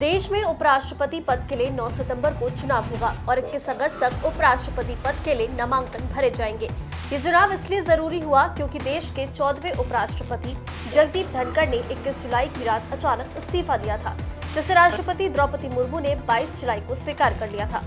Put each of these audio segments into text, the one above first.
देश में उपराष्ट्रपति पद के लिए 9 सितंबर को चुनाव होगा और 21 अगस्त तक उपराष्ट्रपति पद के लिए नामांकन भरे जाएंगे। ये चुनाव इसलिए जरूरी हुआ क्योंकि देश के 14वें उपराष्ट्रपति जगदीप धनखड़ ने 21 जुलाई की रात अचानक इस्तीफा दिया था, जिसे राष्ट्रपति द्रौपदी मुर्मू ने 22 जुलाई को स्वीकार कर लिया था।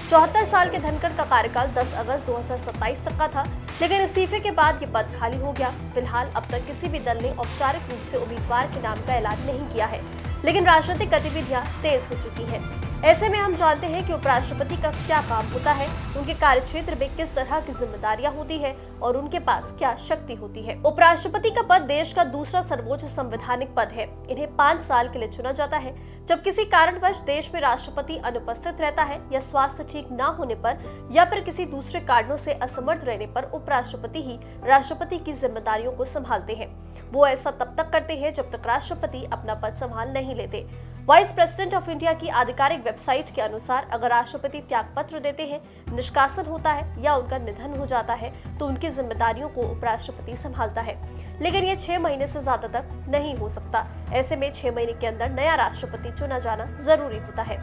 74 साल के धनखड़ का कार्यकाल 10 अगस्त 2027 तक का था, लेकिन इस्तीफे के बाद ये पद खाली हो गया। फिलहाल अब तक किसी भी दल ने औपचारिक रूप से उम्मीदवार के नाम का ऐलान नहीं किया है, लेकिन राजनीतिक गतिविधियां तेज हो चुकी हैं। ऐसे में हम जानते हैं कि उपराष्ट्रपति का क्या काम होता है, उनके कार्यक्षेत्र में किस तरह की जिम्मेदारियां होती है और उनके पास क्या शक्ति होती है। उपराष्ट्रपति का पद देश का दूसरा सर्वोच्च संवैधानिक पद है। इन्हें 5 साल के लिए चुना जाता है। जब किसी कारणवश देश में राष्ट्रपति अनुपस्थित रहता है या स्वास्थ्य ठीक न होने पर या फिर किसी दूसरे कारणों से असमर्थ रहने पर उपराष्ट्रपति ही राष्ट्रपति की जिम्मेदारियों को संभालते हैं। वो ऐसा तब तक करते हैं जब तक राष्ट्रपति अपना पद संभाल नहीं लेते। वाइस प्रेसिडेंट ऑफ इंडिया की आधिकारिक वेबसाइट के अनुसार अगर राष्ट्रपति त्याग पत्र देते हैं, निष्कासन होता है या उनका निधन हो जाता है तो उनकी जिम्मेदारियों को उपराष्ट्रपति संभालता है, लेकिन ये 6 महीने से ज्यादा तक नहीं हो सकता। ऐसे में 6 महीने के अंदर नया राष्ट्रपति चुना जाना जरूरी होता है।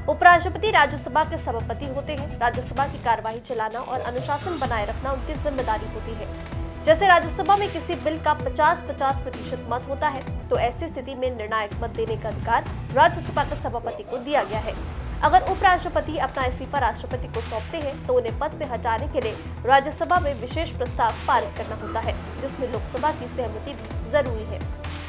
उपराष्ट्रपति राज्यसभा के सभापति होते हैं। राज्यसभा की कार्यवाही चलाना और अनुशासन बनाए रखना उनकी जिम्मेदारी होती है। जैसे राज्यसभा में किसी बिल का 50-50% मत होता है, तो ऐसी स्थिति में निर्णायक मत देने का अधिकार राज्यसभा के सभापति को दिया गया है। अगर उपराष्ट्रपति अपना इस्तीफा राष्ट्रपति को सौंपते हैं तो उन्हें पद से हटाने के लिए राज्यसभा में विशेष प्रस्ताव पारित करना होता है, जिसमें लोकसभा की सहमति भी जरूरी है।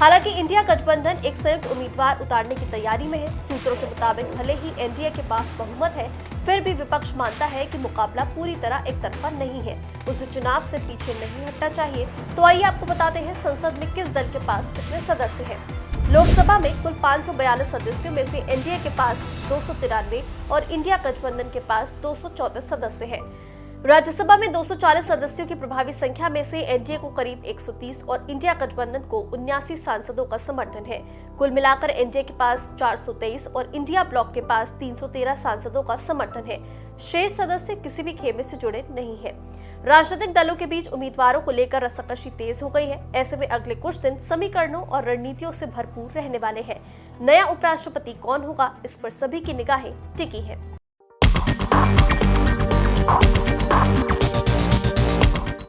हालांकि इंडिया गठबंधन एक संयुक्त उम्मीदवार उतारने की तैयारी में है। सूत्रों के मुताबिक भले ही एनडीए के पास बहुमत है, फिर भी विपक्ष मानता है कि मुकाबला पूरी तरह एक तरफा नहीं है, उसे चुनाव से पीछे नहीं हटना चाहिए। तो आइए आपको बताते हैं संसद में किस दल के पास कितने सदस्य हैं। लोकसभा में कुल 542 सदस्यों में से एनडीए के पास 293 और इंडिया गठबंधन के पास 234 सदस्य हैं। राज्यसभा में 240 सदस्यों की प्रभावी संख्या में से एनडीए को करीब 130 और इंडिया गठबंधन को 79 सांसदों का समर्थन है। कुल मिलाकर एनडीए के पास 423 और इंडिया ब्लॉक के पास 313 सांसदों का समर्थन है। शेष सदस्य किसी भी खेमे से जुड़े नहीं है। राजनीतिक दलों के बीच उम्मीदवारों को लेकर रस्साकशी तेज हो गई है। ऐसे में अगले कुछ दिन समीकरणों और रणनीतियों से भरपूर रहने वाले हैं। नया उपराष्ट्रपति कौन होगा, इस पर सभी की निगाहें टिकी है।